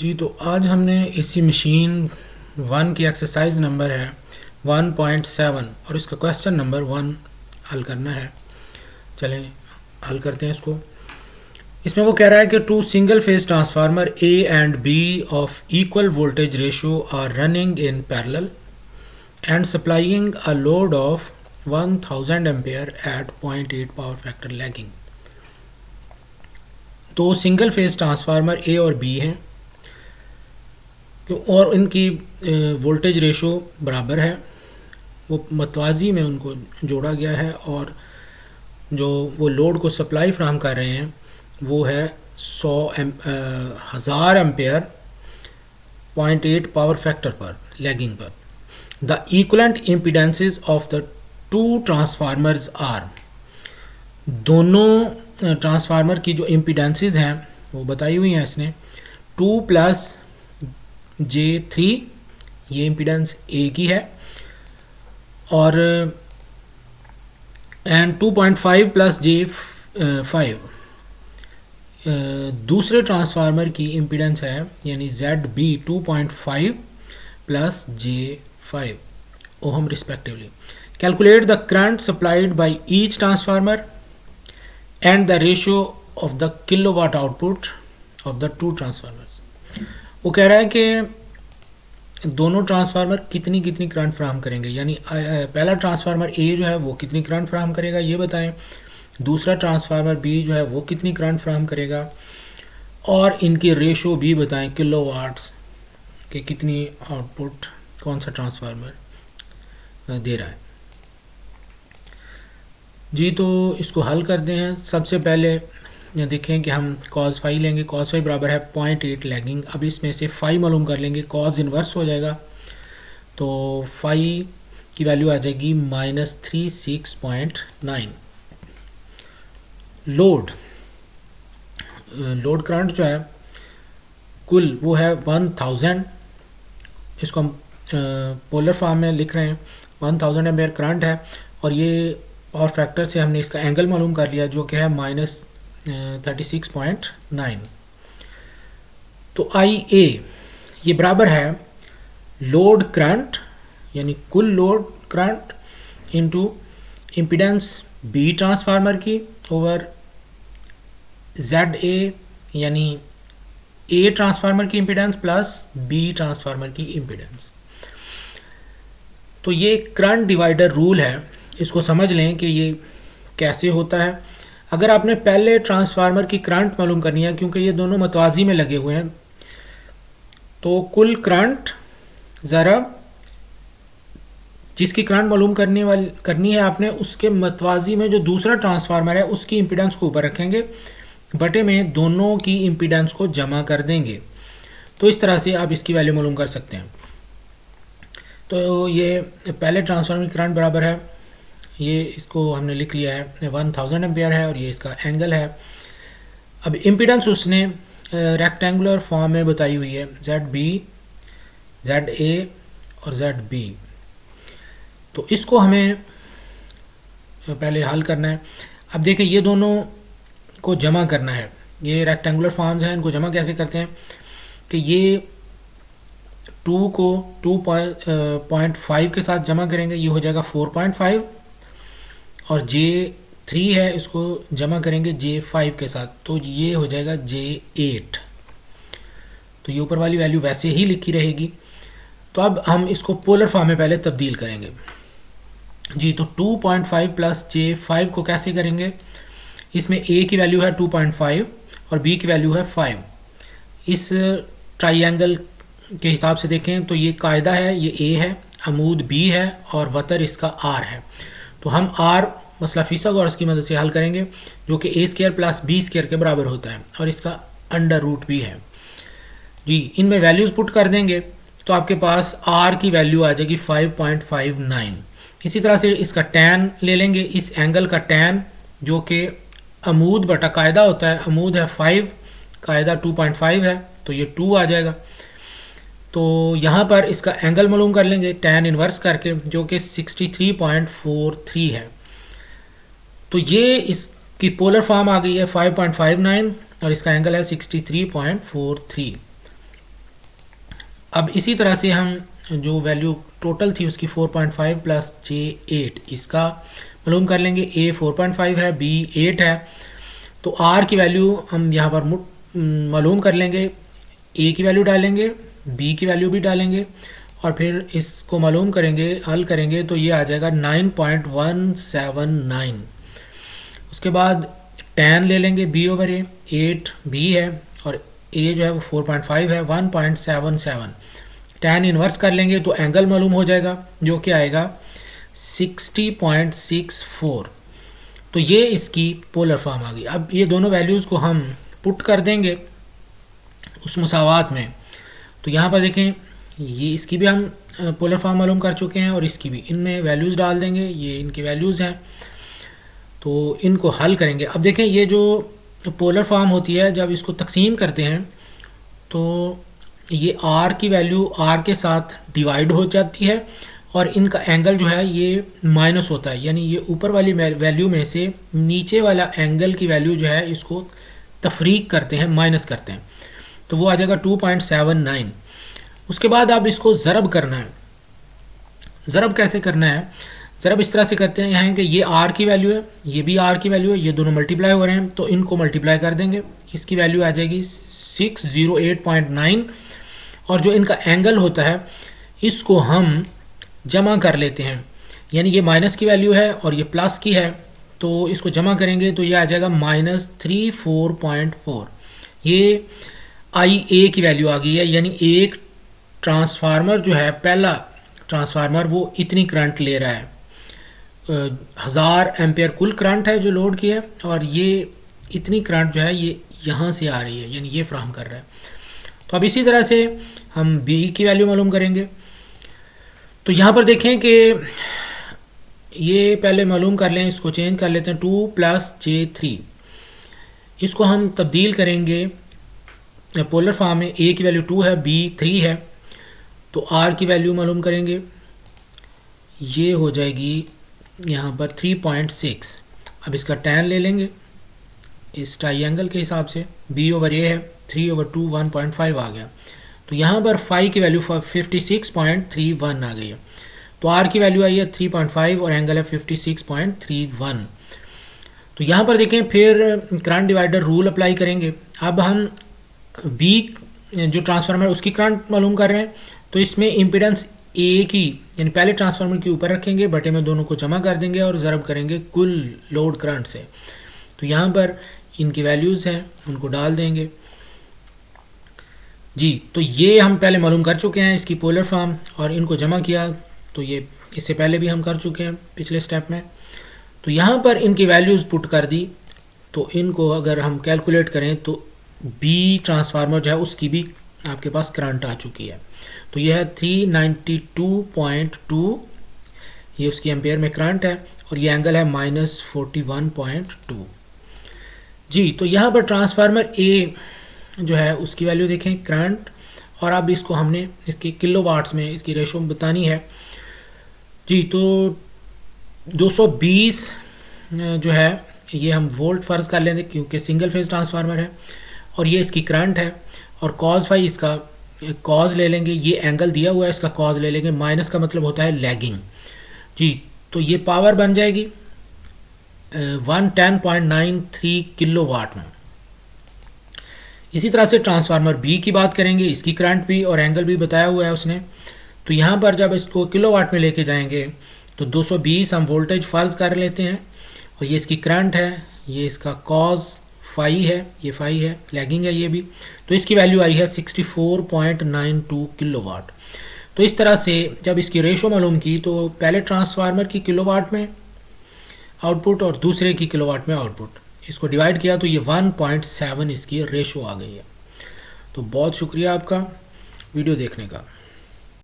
जी, तो आज हमने एसी मशीन 1 की एक्सरसाइज नंबर है 1.7 और इसका क्वेश्चन नंबर 1 हल करना है। चलें हल करते हैं इसको। इसमें वो कह रहा है कि two single phase transformer A and B of equal voltage ratio are running in parallel and supplying a load of 1000 ampere at 0.8 power factor lagging. दो सिंगल फेज ट्रांसफार्मर ए और बी हैं और इनकी वोल्टेज रेशो बराबर है, वो मतवाजी में उनको जोड़ा गया है और जो वो लोड को सप्लाई फ्राहम कर रहे हैं वो है 1000 एम्पेयर 0.8 पावर फैक्टर पर लैगिंग पर। The equivalent impedances of the two transformers are, दोनों ट्रांसफार्मर की जो इम्पीडेंसेस हैं वो बताई हुई हैं इसने। 2 + J3 ये इम्पीडेंस ए की है और एंड 2.5 + J5 दूसरे ट्रांसफार्मर की इम्पीडेंस है, यानी ZB 2.5 + J5 ohm respectively. Calculate the current supplied by each transformer and the ratio of the kilowatt output of the two transformers. वो कह रहा है कि दोनों ट्रांसफार्मर कितनी करंट फ्राहम करेंगे, यानी पहला ट्रांसफार्मर ए जो है वो कितनी करंट फ्राहम करेगा ये बताएं, दूसरा ट्रांसफार्मर बी जो है वो कितनी करंट फ्राहम करेगा और इनकी रेशो भी बताएं किलोवाट्स के कितनी आउटपुट कौन सा ट्रांसफार्मर दे रहा है। जी, तो इसको हल करते हैं। सबसे पहले देखें कि हम cos फाई लेंगे। cos फाई बराबर है 0.8 लैगिंग। अब इसमें से फाई मालूम कर लेंगे, cos इन्वर्स हो जाएगा तो फाई की वैल्यू आ जाएगी -36.9। लोड करंट जो है कुल वो है 1000, इसको हम पोलर फॉर्म में लिख रहे हैं। 1000 एम्पेयर करंट है और ये पावर फैक्टर से हमने इसका एंगल मालूम कर लिया जो कि है -36.9। तो IA ये बराबर है लोड करंट यानी कुल load current into impedance B transformer की ओवर ZA यानी ए ट्रांसफार्मर की इम्पीडेंस प्लस बी ट्रांसफार्मर की इम्पीडेंस। तो ये करंट डिवाइडर रूल है, इसको समझ लें कि ये कैसे होता है। अगर आपने पहले ट्रांसफार्मर की करंट मालूम करनी है, क्योंकि ये दोनों मतवाजी में लगे हुए हैं, तो कुल करंट ज़रा जिसकी करंट मालूम करनी है आपने, उसके मतवाजी में जो दूसरा ट्रांसफार्मर है उसकी इम्पीडेंस को ऊपर रखेंगे, बटे में दोनों की इम्पीडेंस को जमा कर देंगे। तो इस तरह से आप इसकी वैल्यू मालूम कर सकते हैं। तो ये पहले ट्रांसफार्मर की करंट बराबर है, ये इसको हमने लिख लिया है 1000 एम्पेयर है और ये इसका एंगल है। अब इम्पीडेंस उसने रेक्टेंगुलर फॉर्म में बताई हुई है, ZB, ZA और ZB। तो इसको हमें पहले हल करना है। अब देखें ये दोनों को जमा करना है, ये रेक्टेंगुलर फॉर्म्स हैं, इनको जमा कैसे करते हैं कि ये 2 को 2.5 के साथ जमा करेंगे, ये हो जाएगा 4.5 और J3 है इसको जमा करेंगे J5 के साथ तो ये हो जाएगा J8। तो ये ऊपर वाली वैल्यू वैसे ही लिखी रहेगी। तो अब हम इसको पोलर फॉर्म में पहले तब्दील करेंगे। जी, तो 2.5 + J5 को कैसे करेंगे, इसमें A की वैल्यू है 2.5 और B की वैल्यू है 5। इस ट्राइंगल के हिसाब से देखें तो ये कायदा है, ये A है, अमूद B है और वतर इसका R है। तो हम R मसला फिसागोरस की मदद से हल करेंगे जो कि A² + B² के बराबर होता है और इसका अंडर रूट भी है। जी, इनमें वैल्यूज़ पुट कर देंगे तो आपके पास R की वैल्यू आ जाएगी 5.59। इसी तरह से इसका टैन ले लेंगे, इस एंगल का टैन जो कि अमूद बटा कायदा होता है, अमूद है 5, कायदा 2.5 है तो ये 2 आ जाएगा। तो यहाँ पर इसका एंगल मालूम कर लेंगे टैन इन्वर्स करके जो कि 63.43 है। तो ये इसकी पोलर फॉर्म आ गई है 5.59 और इसका एंगल है 63.43। अब इसी तरह से हम जो वैल्यू टोटल थी उसकी 4.5 प्लस J8 इसका मालूम कर लेंगे। A 4.5 है, B 8 है, तो R की वैल्यू हम यहाँ पर मालूम कर लेंगे। A की वैल्यू डालेंगे, B की वैल्यू भी डालेंगे और फिर इसको मालूम करेंगे, हल करेंगे तो ये आ जाएगा 9.179। उसके बाद tan ले लेंगे B/A, 8B है और A जो है वो 4.5 है, 1.77। tan इन्वर्स कर लेंगे तो एंगल मालूम हो जाएगा जो कि आएगा 60.64। तो ये इसकी पोलर फॉर्म आ गई। अब ये दोनों वैल्यूज़ को हम पुट कर देंगे उस मसावात में। तो यहाँ पर देखें, ये इसकी भी हम पोलर फॉर्म मालूम कर चुके हैं और इसकी भी, इनमें वैल्यूज़ डाल देंगे। ये इनकी वैल्यूज़ हैं तो इनको हल करेंगे। अब देखें, ये जो पोलर फॉर्म होती है जब इसको तकसीम करते हैं तो ये r की वैल्यू r के साथ डिवाइड हो जाती है और इनका एंगल जो है ये माइनस होता है, यानी ये ऊपर वाली वैल्यू में से नीचे वाला एंगल की वैल्यू जो है इसको तफरीक करते हैं, माइनस करते हैं, तो वो आ जाएगा 2.79। उसके बाद आप इसको ज़रब करना है। ज़रब कैसे करना है? ज़रब इस तरह से करते हैं यहाँ कि ये r की वैल्यू है, ये भी r की वैल्यू है, ये दोनों मल्टीप्लाई हो रहे हैं तो इनको मल्टीप्लाई कर देंगे। इसकी वैल्यू आ जाएगी 608.9 और जो इनका एंगल होता है इसको हम जमा कर लेते हैं, यानी ये माइनस की वैल्यू है और ये प्लस की है, तो इसको जमा करेंगे तो ये आ जाएगा -34.4। ये IA की वैल्यू आ गई है, यानी एक ट्रांसफार्मर जो है, पहला ट्रांसफार्मर वो इतनी करंट ले रहा है, 1000 एम्पेयर कुल करंट है जो लोड की है और ये इतनी करंट जो है ये यहाँ से आ रही है, यानी ये फ्राहम कर रहा है। तो अब इसी तरह से हम B की वैल्यू मालूम करेंगे। तो यहाँ पर देखें कि ये पहले मालूम कर लें, इसको चेंज कर लेते हैं 2 + J3। इसको हम तब्दील करेंगे पोलर फॉर्म में। A की वैल्यू 2 है, B 3 है, तो R की वैल्यू मालूम करेंगे, ये हो जाएगी यहाँ पर 3.6। अब इसका tan ले लेंगे इस ट्राइंगल के हिसाब से। B/A है, 3/2 1.5 आ गया, तो यहाँ पर फाई की वैल्यू 56.31 आ गई है। तो R की वैल्यू आई है 3.5 और एंगल है 56.31। तो यहाँ पर देखें, फिर करंट डिवाइडर रूल अप्लाई करेंगे। अब हम B जो ट्रांसफार्मर उसकी करंट मालूम कर रहे हैं, तो इसमें इम्पीडेंस A की, यानी पहले ट्रांसफार्मर के ऊपर रखेंगे, बटे में दोनों को जमा कर देंगे और ज़रब करेंगे कुल लोड करंट से। तो यहाँ पर इनकी वैल्यूज़ हैं, उनको डाल देंगे जी। तो ये हम पहले मालूम कर चुके हैं इसकी पोलर फॉर्म और इनको जमा किया, तो ये इससे पहले भी हम कर चुके हैं पिछले स्टेप में। तो यहाँ पर इनकी वैल्यूज़ पुट कर दी, तो इनको अगर हम कैलकुलेट करें तो B ट्रांसफार्मर जो है उसकी भी आपके पास करंट आ चुकी है। तो यह है 392.2, ये उसकी एम्पेयर में करंट है और ये एंगल है -41.2 जी। तो यहाँ पर ट्रांसफार्मर A जो है उसकी वैल्यू देखें करंट, और अब इसको हमने इसके किलोवाट्स में इसकी रेशो बतानी है जी। तो 220 जो है ये हम वोल्ट फ़र्ज़ कर लेंगे क्योंकि सिंगल फेज ट्रांसफार्मर है, और ये इसकी करंट है और cos फाई इसका कॉज ले लेंगे, ये एंगल दिया हुआ है इसका कॉज ले लेंगे, माइनस का मतलब होता है लैगिंग जी। तो ये पावर बन जाएगी 110.93 किलोवाट में। इसी तरह से ट्रांसफार्मर B की बात करेंगे, इसकी करंट भी और एंगल भी बताया हुआ है उसने। तो यहाँ पर जब इसको किलोवाट में लेके जाएंगे तो 220 हम वोल्टेज फ़र्ज़ कर लेते हैं और ये इसकी करंट है, ये इसका कॉज फाई है, ये फाई है, लैगिंग है ये भी। तो इसकी वैल्यू आई है 64.92 किलोवाट। तो इस तरह से जब इसकी रेशो मालूम की तो पहले ट्रांसफार्मर की किलोवाट में आउटपुट और दूसरे की किलोवाट में आउटपुट, इसको डिवाइड किया तो ये 1.7 इसकी रेशो आ गई है। तो बहुत शुक्रिया आपका वीडियो देखने का।